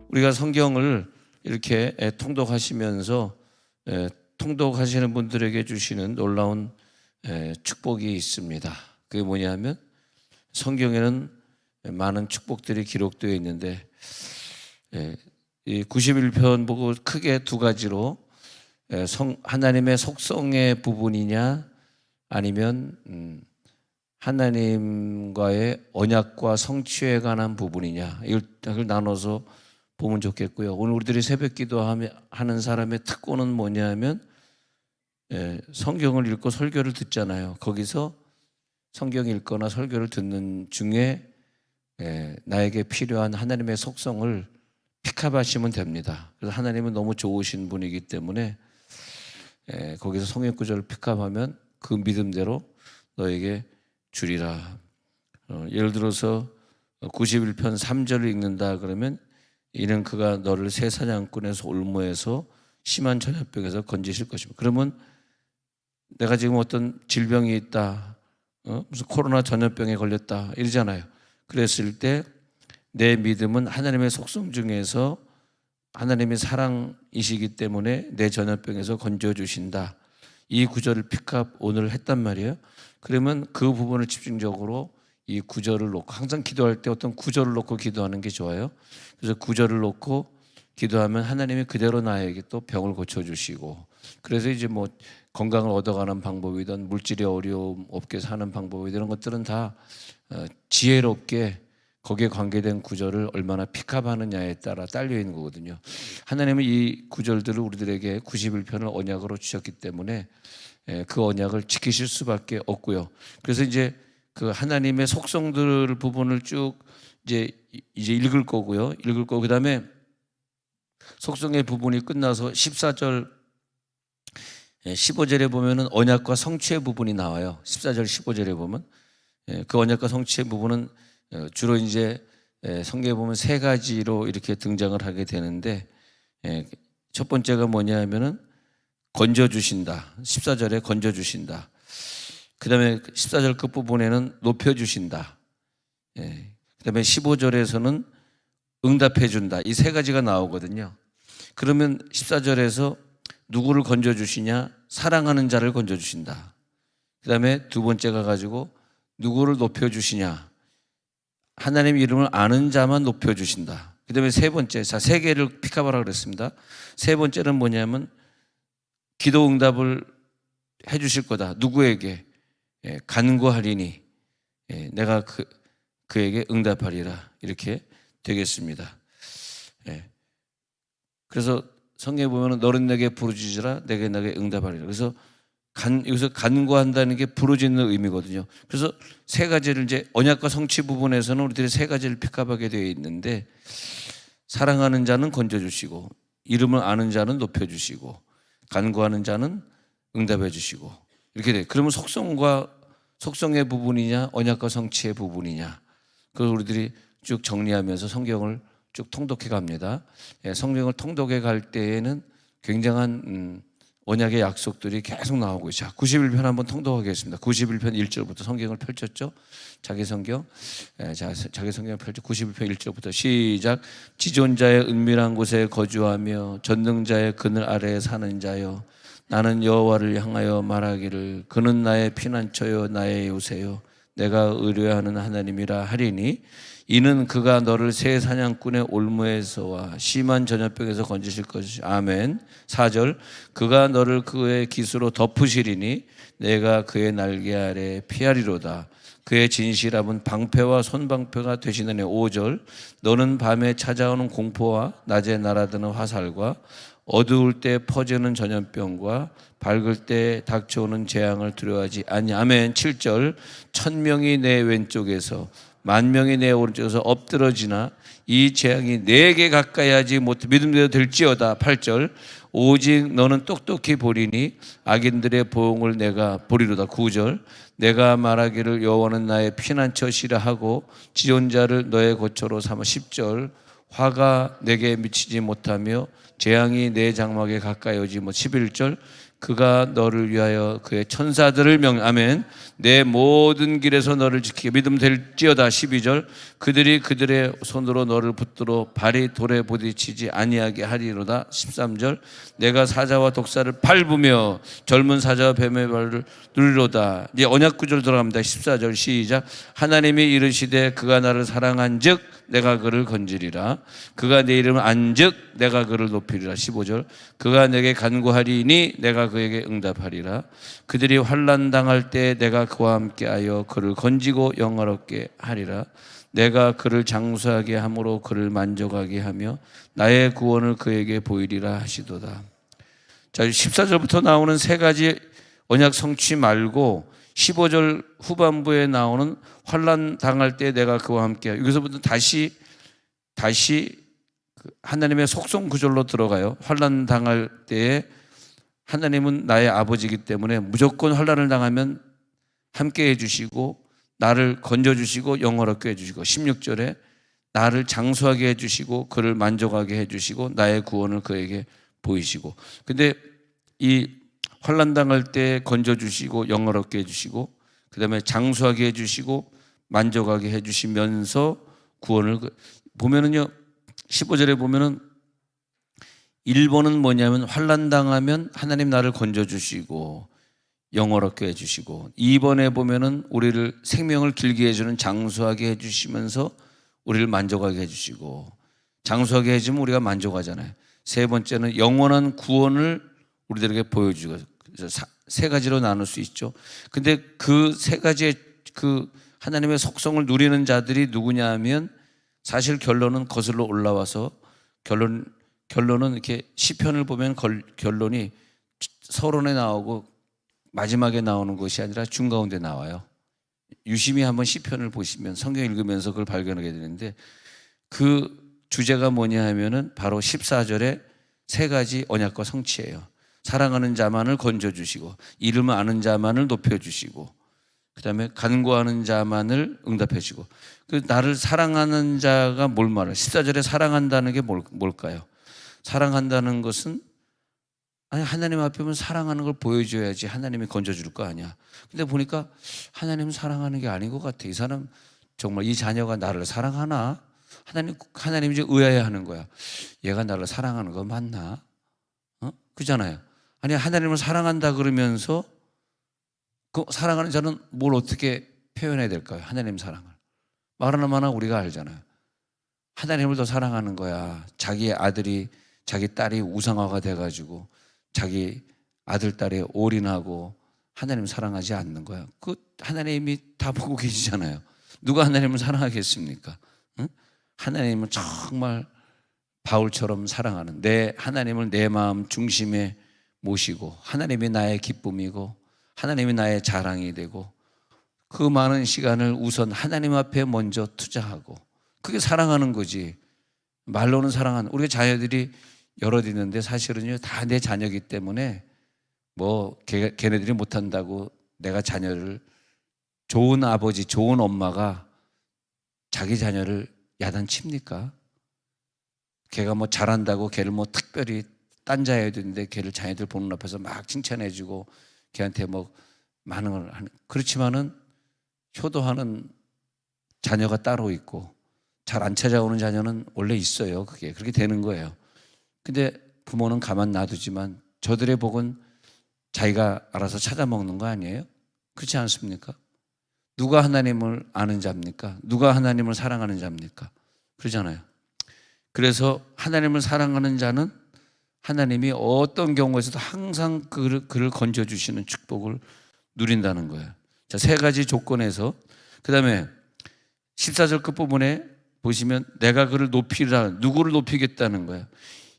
우리가 성경을 이렇게 통독하시면서 통독하시는 분들에게 주시는 놀라운 축복이 있습니다. 그게 뭐냐면 성경에는 많은 축복들이 기록되어 있는데 이 91편 보고 크게 두 가지로 하나님의 속성의 부분이냐 아니면 하나님과의 언약과 성취에 관한 부분이냐 이걸 나눠서 보면 좋겠고요. 오늘 우리들이 새벽 기도하는 사람의 특권은 뭐냐면 성경을 읽고 설교를 듣잖아요. 거기서 성경 읽거나 설교를 듣는 중에 나에게 필요한 하나님의 속성을 픽업하시면 됩니다. 그래서 하나님은 너무 좋으신 분이기 때문에 거기서 성경 구절을 픽업하면 그 믿음대로 너에게 주리라. 예를 들어서 91편 3절을 읽는다 그러면 이는 그가 너를 새 사냥꾼에서 올무에서 심한 전염병에서 건지실 것입니다. 그러면 내가 지금 어떤 질병이 있다, 무슨 코로나 전염병에 걸렸다 이러잖아요. 그랬을 때 내 믿음은 하나님의 속성 중에서 하나님의 사랑이시기 때문에 내 전염병에서 건져주신다. 이 구절을 픽업 오늘 했단 말이에요. 그러면 그 부분을 집중적으로 이 구절을 놓고 항상 기도할 때 어떤 구절을 놓고 기도하는 게 좋아요. 그래서 구절을 놓고 기도하면 하나님이 그대로 나에게 또 병을 고쳐주시고 그래서 이제 뭐 건강을 얻어가는 방법이든 물질의 어려움 없게 사는 방법이든 이런 것들은 다 지혜롭게 거기에 관계된 구절을 얼마나 픽업하느냐에 따라 딸려 있는 거거든요. 하나님은 이 구절들을 우리들에게 91편을 언약으로 주셨기 때문에 그 언약을 지키실 수밖에 없고요. 그래서 이제 그 하나님의 속성들 부분을 쭉 이제 읽을 거고요. 읽을 거고 그다음에 속성의 부분이 끝나서 14절 15절에 보면은 언약과 성취의 부분이 나와요. 14절 15절에 보면 그 언약과 성취의 부분은 주로 이제 성경에 보면 세 가지로 이렇게 등장을 하게 되는데 첫 번째가 뭐냐 하면은 건져주신다. 14절에 건져주신다. 그 다음에 14절 끝부분에는 높여주신다. 그 다음에 15절에서는 응답해준다. 이 세 가지가 나오거든요. 그러면 14절에서 누구를 건져주시냐? 사랑하는 자를 건져주신다. 그 다음에 두 번째가 가지고 누구를 높여주시냐? 하나님 이름을 아는 자만 높여주신다. 그 다음에 세 번째, 세 개를 픽업하라고 그랬습니다. 세 번째는 뭐냐면 기도 응답을 해주실 거다. 누구에게? 간구하리니 내가 그에게 응답하리라. 이렇게 되겠습니다. 그래서 성경에 보면 너는 내게 부르짖으라 내게 응답하리라. 그래서 여기서 간구한다는 게 부르짖는 의미거든요. 그래서 세 가지를 이제 언약과 성취 부분에서는 우리들이 세 가지를 픽업하게 되어 있는데 사랑하는 자는 건져주시고 이름을 아는 자는 높여주시고 간구하는 자는 응답해 주시고 이렇게 돼. 그러면 속성의 부분이냐 언약과 성취의 부분이냐 그걸 우리들이 쭉 정리하면서 성경을 쭉 통독해 갑니다. 성경을 통독해 갈 때에는 굉장한 언약의 약속들이 계속 나오고 있어요. 91편 한번 통독하겠습니다. 91편 1절부터 성경을 펼쳤죠. 자기 성경을 펼쳐 91편 1절부터 시작. 지존자의 은밀한 곳에 거주하며 전능자의 그늘 아래에 사는 자여 나는 여호와를 향하여 말하기를 그는 나의 피난처요 나의 요새요 내가 의뢰하는 하나님이라 하리니 이는 그가 너를 새 사냥꾼의 올무에서와 심한 전염병에서 건지실 것이지. 아멘. 4절 그가 너를 그의 깃으로 덮으시리니 내가 그의 날개 아래 피하리로다. 그의 진실함은 방패와 손방패가 되시느니. 5절 너는 밤에 찾아오는 공포와 낮에 날아드는 화살과 어두울 때 퍼지는 전염병과 밝을 때 닥쳐오는 재앙을 두려워하지 아니. 아멘. 7절 1000명이 내 왼쪽에서 10,000명이 내 오른쪽에서 엎드러지나 이 재앙이 내게 가까이 하지 못해 믿음대로 될지어다. 8절 오직 너는 똑똑히 보리니 악인들의 보응을 내가 보리로다. 9절 내가 말하기를 여호와는 나의 피난처시라 하고 지존자를 너의 고초로 삼아. 10절 화가 내게 미치지 못하며 재앙이 내 장막에 가까이 오지 못. 11절 그가 너를 위하여 그의 천사들을 아멘. 내 모든 길에서 너를 지키게 믿음 될지어다. 12절 그들이 그들의 손으로 너를 붙들어 발이 돌에 부딪히지 아니하게 하리로다. 13절 내가 사자와 독사를 밟으며 젊은 사자와 뱀의 발을 누리로다. 이제 언약 구절 들어갑니다. 14절 시작. 하나님이 이르시되 그가 나를 사랑한즉 내가 그를 건지리라. 그가 내 이름을 안즉 내가 그를 높이리라. 15절 그가 내게 간구하리니 내가 그에게 응답하리라. 그들이 환난 당할 때 내가 그와 함께하여 그를 건지고 영화롭게 하리라. 내가 그를 장수하게 함으로 그를 만족하게 하며 나의 구원을 그에게 보이리라 하시도다. 자, 14절부터 나오는 세 가지 언약 성취 말고 15절 후반부에 나오는 환난 당할 때 내가 그와 함께 여기서부터 다시 하나님의 속성 구절로 들어가요. 환난 당할 때에 하나님은 나의 아버지이기 때문에 무조건 환난을 당하면 함께 해주시고 나를 건져주시고 영원롭게 해주시고 16절에 나를 장수하게 해주시고 그를 만족하게 해주시고 나의 구원을 그에게 보이시고 근데 이 환난 당할 때 건져주시고 영원롭게 해주시고 그 다음에 장수하게 해주시고 만족하게 해주시면서 구원을 보면은요 15절에 보면은 1번은 뭐냐면 환난 당하면 하나님 나를 건져주시고 영원롭게 해주시고 2번에 보면은 우리를 생명을 길게 해주는 장수하게 해주시면서 우리를 만족하게 해주시고 장수하게 해주면 우리가 만족하잖아요. 세 번째는 영원한 구원을 우리들에게 보여주고 세 가지로 나눌 수 있죠. 근데 그 세 가지의 그 하나님의 속성을 누리는 자들이 누구냐 하면 사실 결론은 거슬러 올라와서 결론은 이렇게 시편을 보면 결론이 서론에 나오고 마지막에 나오는 것이 아니라 중가운데 나와요. 유심히 한번 시편을 보시면 성경 읽으면서 그걸 발견하게 되는데 그 주제가 뭐냐 하면은 바로 14절에 세 가지 언약과 성취예요. 사랑하는 자만을 건져주시고 이름을 아는 자만을 높여주시고 그 다음에 간구하는 자만을 응답해주고 그 나를 사랑하는 자가 뭘 말해요? 14절에 사랑한다는 게 뭘까요? 사랑한다는 것은 아니 하나님 앞에 보면 사랑하는 걸 보여줘야지 하나님이 건져줄 거 아니야. 근데 보니까 하나님 사랑하는 게 아닌 것 같아. 이 사람 정말 이 자녀가 나를 사랑하나? 하나님이 이제 의아해하는 거야. 얘가 나를 사랑하는 거 맞나? 그잖아요. 아니 하나님을 사랑한다 그러면서 그 사랑하는 자는 뭘 어떻게 표현해야 될까요? 하나님 사랑을 말하나마나 우리가 알잖아요. 하나님을 더 사랑하는 거야. 자기 아들이 자기 딸이 우상화가 돼가지고 자기 아들 딸에 올인하고 하나님 사랑하지 않는 거야. 그 하나님이 다 보고 계시잖아요. 누가 하나님을 사랑하겠습니까? 응? 하나님은 정말 바울처럼 사랑하는 내 하나님을 내 마음 중심에 모시고 하나님이 나의 기쁨이고 하나님이 나의 자랑이 되고 그 많은 시간을 우선 하나님 앞에 먼저 투자하고 그게 사랑하는 거지. 말로는 사랑하는 우리가 자녀들이 여럿 있는데 사실은요 다 내 자녀이기 때문에 뭐 걔네들이 못한다고 내가 자녀를 좋은 아버지 좋은 엄마가 자기 자녀를 야단칩니까? 걔가 뭐 잘한다고 걔를 뭐 특별히 딴자해야 되는데 걔를 자녀들 보는 앞에서 막 칭찬해주고 걔한테 뭐 많은 걸 하는 그렇지만은 효도하는 자녀가 따로 있고 잘 안 찾아오는 자녀는 원래 있어요. 그게 그렇게 되는 거예요. 근데 부모는 가만 놔두지만 저들의 복은 자기가 알아서 찾아먹는 거 아니에요? 그렇지 않습니까? 누가 하나님을 아는 자입니까? 누가 하나님을 사랑하는 자입니까? 그러잖아요. 그래서 하나님을 사랑하는 자는 하나님이 어떤 경우에서도 항상 그를 건져주시는 축복을 누린다는 거예요. 자, 세 가지 조건에서 그 다음에 14절 끝부분에 보시면 내가 그를 높이라 누구를 높이겠다는 거예요.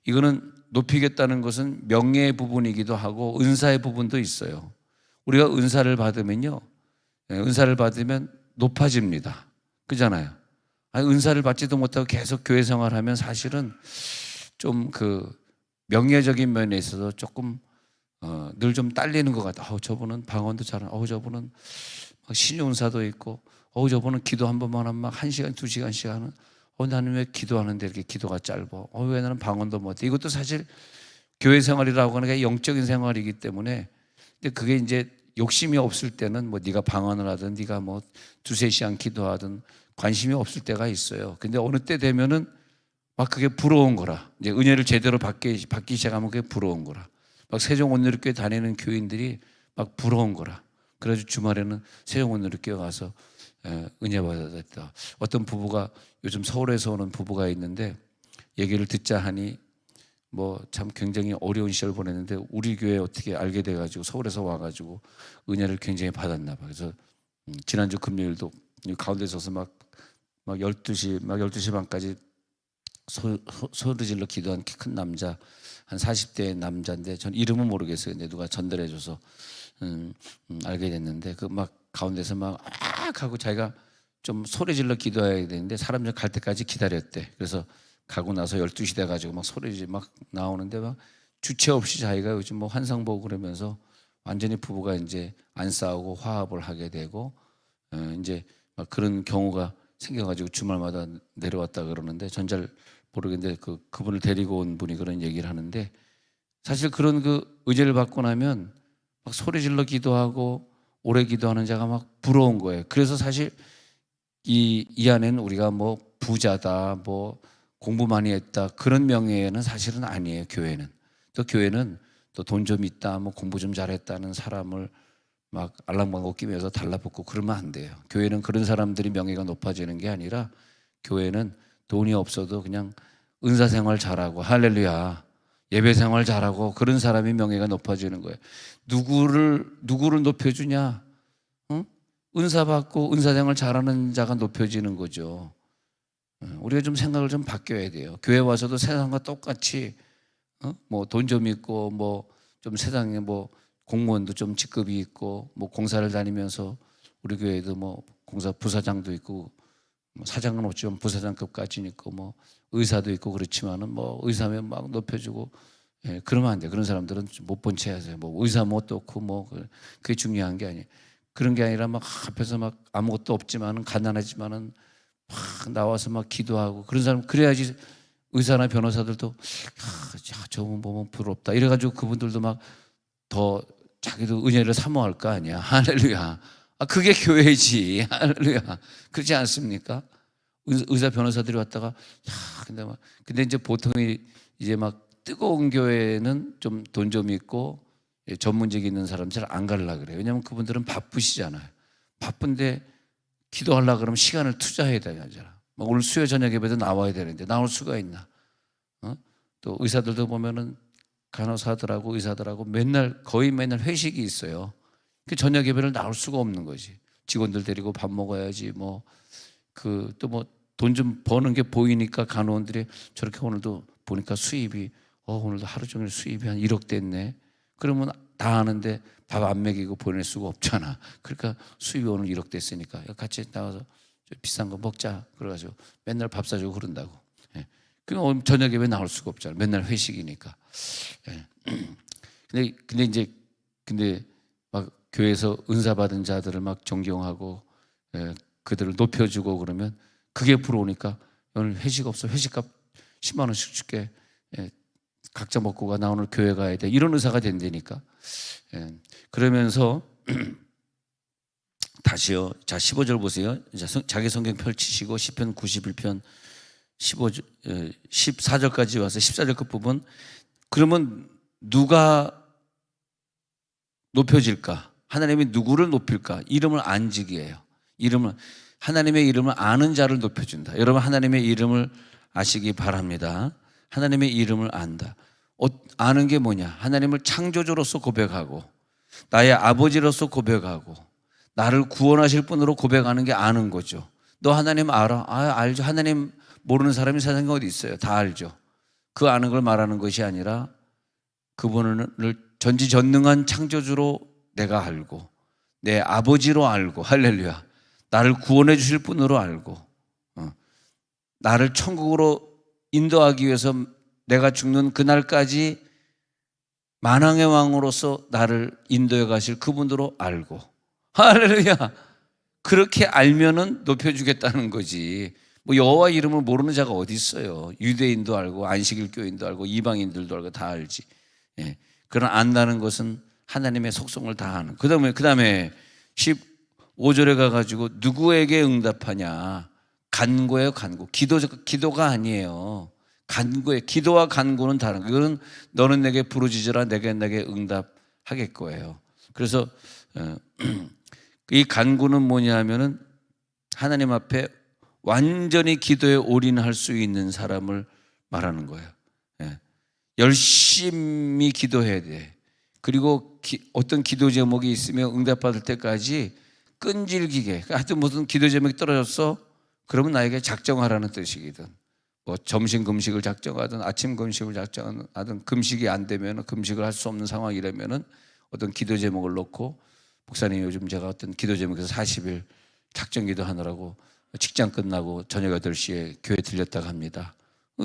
이거는 높이겠다는 것은 명예의 부분이기도 하고 은사의 부분도 있어요. 우리가 은사를 받으면요 은사를 받으면 높아집니다. 그잖아요. 아니, 은사를 받지도 못하고 계속 교회 생활하면 사실은 좀 그 명예적인 면에 있어서 조금 늘 좀 딸리는 것 같아. 저분은 방언도 잘하고, 저분은 막 신용사도 있고, 저분은 기도 한 번만 하면 막 1시간, 2시간씩 하는. 나는 왜 기도하는데 이렇게 기도가 짧아? 왜 나는 방언도 못해? 이것도 사실 교회 생활이라고 하는 게 영적인 생활이기 때문에, 근데 그게 이제 욕심이 없을 때는 뭐 네가 방언을 하든 네가 뭐 두세 시간 기도하든 관심이 없을 때가 있어요. 근데 어느 때 되면은 막 그게 부러운 거라. 이제 은혜를 제대로 받기 시작하면 그게 부러운 거라. 막 세종온누리교회 다니는 교인들이 막 부러운 거라. 그래서 주말에는 세종온누리교회 가서 은혜 받았다. 어떤 부부가 요즘 서울에서 오는 부부가 있는데 얘기를 듣자 하니 뭐 참 굉장히 어려운 시절 보냈는데 우리 교회 어떻게 알게 돼가지고 서울에서 와가지고 은혜를 굉장히 받았나 봐. 그래서 지난주 금요일도 가운데 서서 막 12시 반까지 소리 질러 기도한 키 큰 남자, 한 40대 남자인데 전 이름은 모르겠어요. 근데 누가 전달해줘서 알게 됐는데 그 막 가운데서 막 하고 자기가 좀 소리 질러 기도해야 되는데 사람들 갈 때까지 기다렸대. 그래서 가고 나서 12시 돼가지고 막 소리 막 나오는데 막 주체 없이 자기가 요즘 뭐 환상 보고 그러면서 완전히 부부가 이제 안 싸우고 화합을 하게 되고 이제 막 그런 경우가 생겨가지고 주말마다 내려왔다 그러는데 전 잘 모르겠는데 그분을 데리고 온 분이 그런 얘기를 하는데 사실 그런 그 의제를 받고 나면 막 소리 질러 기도하고 오래 기도하는 자가 막 부러운 거예요. 그래서 사실 이 안에는 우리가 뭐 부자다 뭐 공부 많이 했다 그런 명예는 사실은 아니에요. 교회는 또 교회는 또 돈 좀 있다 뭐 공부 좀 잘했다는 사람을 막 알랑방구 끼면서 달라붙고 그러면 안 돼요. 교회는 그런 사람들이 명예가 높아지는 게 아니라 교회는 돈이 없어도 그냥 은사생활 잘하고 할렐루야 예배생활 잘하고 그런 사람이 명예가 높아지는 거예요. 누구를 높여주냐? 응? 은사 받고 은사생활 잘하는 자가 높여지는 거죠. 우리가 좀 생각을 좀 바뀌어야 돼요. 교회 와서도 세상과 똑같이 뭐 돈 좀 있고 뭐 좀 세상에 뭐 공무원도 좀 직급이 있고 뭐 공사를 다니면서 우리 교회도 뭐 공사 부사장도 있고 뭐 사장은 없지만 부사장급까지 있고 뭐 의사도 있고 그렇지만은 뭐 의사면 막 높여주고 그러면 안 돼. 그런 사람들은 못 본 채 하세요. 뭐 의사 못 얻고 뭐 그게 중요한 게 아니에요. 그런 게 아니라 막 앞에서 막 아무것도 없지만은 가난하지만은 막 나와서 막 기도하고 그런 사람 그래야지 의사나 변호사들도 저분 보면 부럽다 이래가지고 그분들도 막 더 자기도 은혜를 사모할 거 아니야. 할렐루야. 그게 교회지. 할렐루야. 그렇지 않습니까? 의사 변호사들이 왔다가 근데 이제 보통 이제 막 뜨거운 교회는 좀 돈 좀 있고 전문직 있는 사람 잘 안 가려고 그래요. 왜냐하면 그분들은 바쁘시잖아요. 바쁜데 기도하려고 그러면 시간을 투자해야 되잖아. 오늘 수요 저녁 예배도 나와야 되는데 나올 수가 있나? 또 의사들도 보면은 간호사들하고 의사들하고 거의 맨날 회식이 있어요. 그 저녁 예배를 나올 수가 없는 거지. 직원들 데리고 밥 먹어야지 뭐 또 뭐 돈 좀 버는 게 보이니까 간호원들이 저렇게 오늘도 보니까 수입이 오늘도 하루 종일 수입이 한 1억 됐네. 그러면 다 아는데 밥 안 먹이고 보낼 수가 없잖아. 그러니까 수입이 오늘 1억 됐으니까 같이 나가서 비싼 거 먹자. 그래가지고 맨날 밥 사주고 그런다고. 그럼 저녁에 왜 나올 수가 없잖아. 맨날 회식이니까. 근데 막 교회에서 은사 받은 자들을 막 존경하고 그들을 높여주고 그러면 그게 부러우니까 오늘 회식 없어. 회식값 10만 원씩 줄게. 각자 먹고 가. 나 오늘 교회 가야 돼. 이런 의사가 된다니까. 그러면서 다시요. 자 15절 보세요. 자기 성경 펼치시고 시편 91편 14절까지 와서 14절 끝부분. 그러면 누가 높여질까? 하나님이 누구를 높일까? 이름을 안 지기예요. 하나님의 이름을 아는 자를 높여준다. 여러분 하나님의 이름을 아시기 바랍니다. 하나님의 이름을 안다. 아는 게 뭐냐? 하나님을 창조주로서 고백하고 나의 아버지로서 고백하고 나를 구원하실 분으로 고백하는 게 아는 거죠. 너 하나님 알아? 알죠. 하나님 모르는 사람이 세상에 어디 있어요? 다 알죠. 그 아는 걸 말하는 것이 아니라 그분을 전지전능한 창조주로 내가 알고 내 아버지로 알고 할렐루야. 나를 구원해 주실 분으로 알고 나를 천국으로 인도하기 위해서 내가 죽는 그날까지 만왕의 왕으로서 나를 인도해 가실 그분으로 알고 할렐루야. 그렇게 알면은 높여주겠다는 거지. 뭐 여호와 이름을 모르는 자가 어디 있어요? 유대인도 알고 안식일 교인도 알고 이방인들도 알고 다 알지. 예. 그러나 안다는 것은 하나님의 속성을 다하는. 그다음에 15절에 가가지고 누구에게 응답하냐? 간구예요, 간구. 기도가 아니에요. 간구에 기도와 간구는 다른 거예요. 이거는 너는 내게 부르짖으라 내게 응답하겠 거예요. 그래서 이 간구는 뭐냐면은 하나님 앞에 완전히 기도에 올인할 수 있는 사람을 말하는 거예요. 예. 열심히 기도해야 돼. 그리고 어떤 기도 제목이 있으면 응답받을 때까지 끈질기게, 하여튼 무슨 기도 제목이 떨어졌어? 그러면 나에게 작정하라는 뜻이거든. 뭐 점심 금식을 작정하든 아침 금식을 작정하든 금식이 안 되면 금식을 할 수 없는 상황이라면은 어떤 기도 제목을 놓고 목사님 요즘 제가 어떤 기도 제목에서 40일 작정 기도하느라고 직장 끝나고 저녁 8시에 교회 들렸다가 합니다.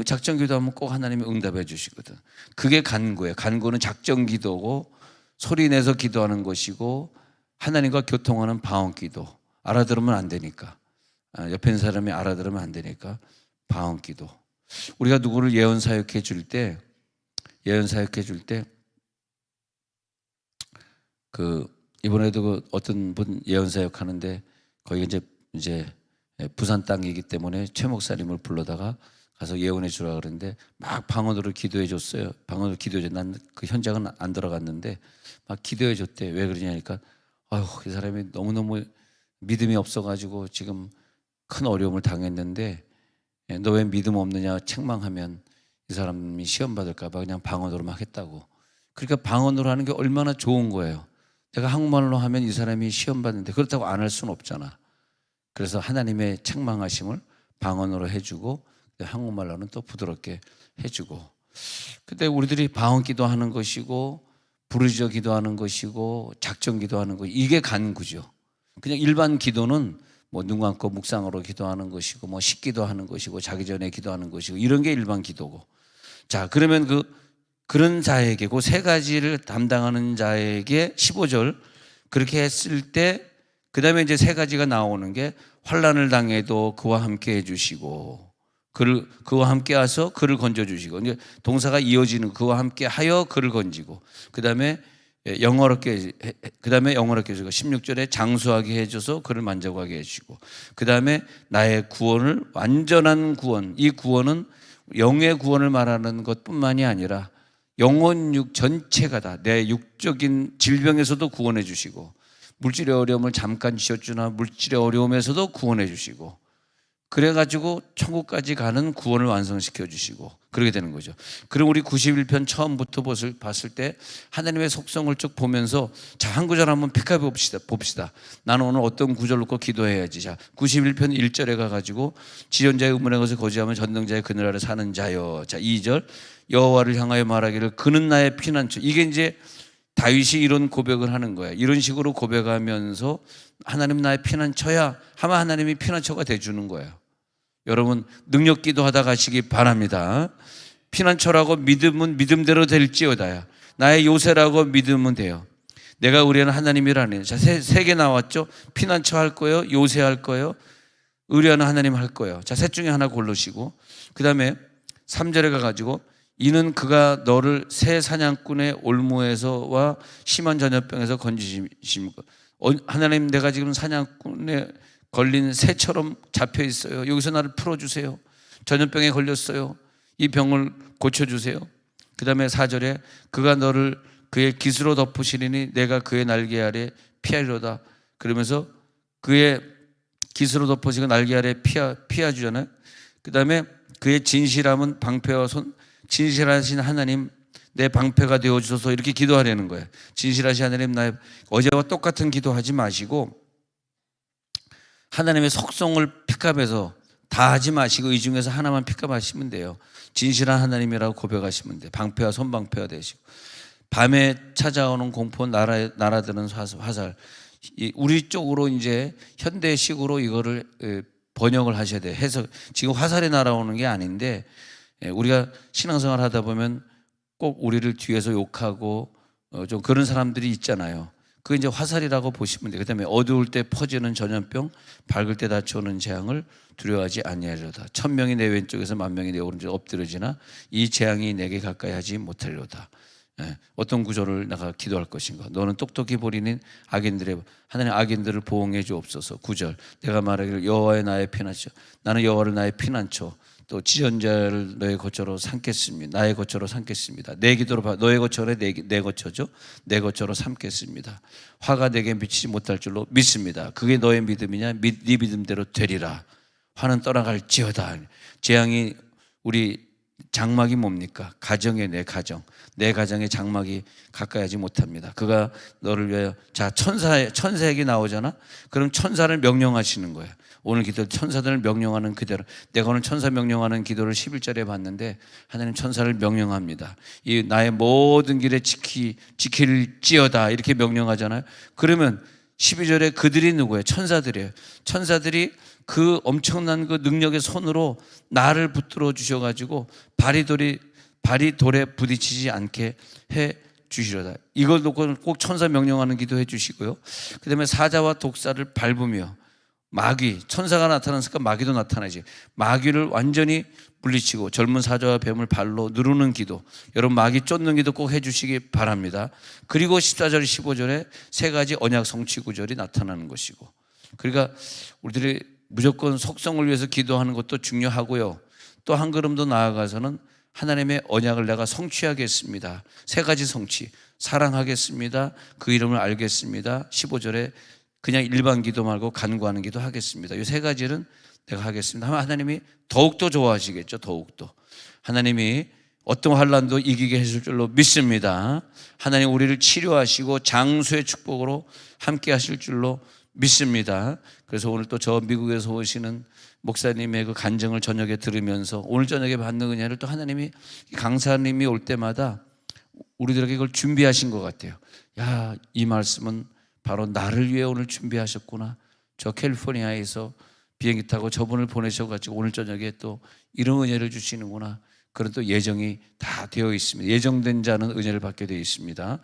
작정 기도하면 꼭 하나님이 응답해 주시거든. 그게 간구예요. 간구는 작정 기도고 소리 내서 기도하는 것이고 하나님과 교통하는 방언 기도. 알아들으면 안 되니까. 옆에 있는 사람이 알아들으면 안 되니까 방언 기도. 우리가 누구를 예언 사역해 줄 때 이번에도 어떤 분 예언 사역 하는데 거기 이제 부산 땅이기 때문에 최 목사님을 불러다가 가서 예언해 주라 그러는데 막 방언으로 기도해 줬어요. 방언으로 기도해 줬. 난 그 현장은 안 들어갔는데 막 기도해 줬대. 왜 그러냐니까 이 사람이 너무너무 믿음이 없어가지고 지금 큰 어려움을 당했는데 너 왜 믿음 없느냐 책망하면 이 사람이 시험 받을까 봐 그냥 방언으로 막 했다고. 그러니까 방언으로 하는 게 얼마나 좋은 거예요. 내가 한국말로 하면 이 사람이 시험 받는데 그렇다고 안 할 수는 없잖아. 그래서 하나님의 책망하심을 방언으로 해주고 한국말로는 또 부드럽게 해주고. 근데 우리들이 방언 기도하는 것이고 부르짖어 기도하는 것이고 작정 기도하는 것, 이게 간구죠. 그냥 일반 기도는 뭐 눈 감고 묵상으로 기도하는 것이고 뭐 식기도 하는 것이고 자기 전에 기도하는 것이고 이런 게 일반 기도고. 자, 그러면 그런 자에게 그 세 가지를 담당하는 자에게 15절 그렇게 했을 때 그다음에 이제 세 가지가 나오는 게 환난을 당해도 그와 함께 해주시고 그와 함께 하서 그를 건져주시고, 이제 동사가 이어지는 그와 함께 하여 그를 건지고, 그 다음에 영어롭게 해주고 16절에 장수하게 해줘서 그를 만족하게 해주시고, 그 다음에 나의 구원을 완전한 구원, 이 구원은 영의 구원을 말하는 것뿐만이 아니라 영혼 육 전체가 다 내 육적인 질병에서도 구원해 주시고 물질의 어려움을 잠깐 주셨으나 물질의 어려움에서도 구원해 주시고 그래가지고 천국까지 가는 구원을 완성시켜 주시고 그렇게 되는 거죠. 그럼 우리 91편 처음부터 봤을 때 하나님의 속성을 쭉 보면서 자, 한 구절 한번 픽업해 봅시다. 나는 오늘 어떤 구절 놓고 기도해야지. 자, 91편 1절에 가가지고 지존자의 우물에 것을 거주하면 전능자의 그늘 아래 사는 자여. 자, 2절 여호와를 향하여 말하기를 그는 나의 피난처. 이게 이제 다윗이 이런 고백을 하는 거야. 이런 식으로 고백하면서 하나님 나의 피난처야 하면 하나님이 피난처가 돼주는 거예요. 여러분 능력 기도하다 가시기 바랍니다. 피난처라고 믿으면 믿음대로 될지어다야. 나의 요새라고 믿으면 돼요. 내가 의뢰하는 하나님이라네. 자, 세 개 나왔죠. 피난처 할 거예요, 요새 할 거예요, 의뢰하는 하나님 할 거예요. 자, 셋 중에 하나 고르시고 그 다음에 3절에 가가지고 이는 그가 너를 새 사냥꾼의 올무에서와 심한 전염병에서 건지십니까? 하나님 내가 지금 사냥꾼에 걸린 새처럼 잡혀 있어요. 여기서 나를 풀어주세요. 전염병에 걸렸어요. 이 병을 고쳐주세요. 그 다음에 4절에 그가 너를 그의 깃으로 덮으시리니 내가 그의 날개 아래 피하리로다. 그러면서 그의 깃으로 덮으시고 날개 아래 피하주잖아요. 그 다음에 그의 진실함은 방패와 진실하신 하나님 내 방패가 되어주소서 이렇게 기도하려는 거예요. 진실하신 하나님 나의 어제와 똑같은 기도하지 마시고 하나님의 속성을 픽업해서 다 하지 마시고 이 중에서 하나만 픽업하시면 돼요. 진실한 하나님이라고 고백하시면 돼요. 방패와 손방패가 되시고 밤에 찾아오는 공포 날아드는 화살 우리 쪽으로 이제 현대식으로 이거를 번역을 하셔야 돼요. 해서 지금 화살이 날아오는 게 아닌데 우리가 신앙생활 하다 보면 꼭 우리를 뒤에서 욕하고 좀 그런 사람들이 있잖아요. 그게 이제 화살이라고 보시면 돼요. 그다음에 어두울 때 퍼지는 전염병, 밝을 때 닥쳐오는 재앙을 두려워하지 아니하리로다. 1000명이 내 왼쪽에서 10,000명이 내 오른쪽에 엎드러지나 이 재앙이 내게 가까이 하지 못하리로다. 어떤 구절을 내가 기도할 것인가? 너는 똑똑히 버리는 악인들의 하나님 악인들을 보응해 주옵소서. 9절 내가 말하기를 여호와의 나의 피난처 나는 여호와를 나의 피난처 또 지존자를 너의 거처로 삼겠습니다. 나의 거처로 삼겠습니다. 내 기도로 너의 거처로 내 거처죠. 내 거처로 삼겠습니다. 화가 내게 미치지 못할 줄로 믿습니다. 그게 너의 믿음이냐? 네 믿음대로 되리라. 화는 떠나갈지어다. 재앙이 우리 장막이 뭡니까? 가정의 내 가정의 장막이 가까이 하지 못합니다. 그가 너를 위하여 자 천사에게 나오잖아. 그럼 천사를 명령하시는 거예요. 오늘 기도 천사들을 명령하는 그대로 내가 오늘 천사 명령하는 기도를 11절에 봤는데 하나님 천사를 명령합니다. 이 나의 모든 길에 지킬지어다 이렇게 명령하잖아요. 그러면 12절에 그들이 누구예요? 천사들이에요. 천사들이 그 엄청난 그 능력의 손으로 나를 붙들어 주셔가지고 발이 돌에 부딪히지 않게 해 주시려다. 이걸 놓고 꼭 천사 명령하는 기도 해 주시고요. 그 다음에 사자와 독사를 밟으며 마귀, 천사가 나타났으니까 마귀도 나타나지. 마귀를 완전히 물리치고 젊은 사자와 뱀을 발로 누르는 기도. 여러분 마귀 쫓는 기도 꼭 해주시기 바랍니다. 그리고 14절 15절에 세 가지 언약 성취 구절이 나타나는 것이고, 그러니까 우리들이 무조건 속성을 위해서 기도하는 것도 중요하고요. 또 한 걸음 더 나아가서는 하나님의 언약을 내가 성취하겠습니다. 세 가지 성취. 사랑하겠습니다. 그 이름을 알겠습니다. 15절에 그냥 일반 기도 말고 간구하는 기도 하겠습니다. 이 세 가지는 내가 하겠습니다. 하나님이 더욱더 좋아하시겠죠. 더욱더 하나님이 어떤 환난도 이기게 해줄 줄로 믿습니다. 하나님 우리를 치료하시고 장수의 축복으로 함께 하실 줄로 믿습니다. 그래서 오늘 또 저 미국에서 오시는 목사님의 그 간증을 저녁에 들으면서 오늘 저녁에 받는 은혜를 또 하나님이 강사님이 올 때마다 우리들에게 이걸 준비하신 것 같아요. 야, 이 말씀은 바로 나를 위해 오늘 준비하셨구나. 저 캘리포니아에서 비행기 타고 저분을 보내셔가지고 오늘 저녁에 또 이런 은혜를 주시는구나. 그런 또 예정이 다 되어 있습니다. 예정된 자는 은혜를 받게 되어 있습니다.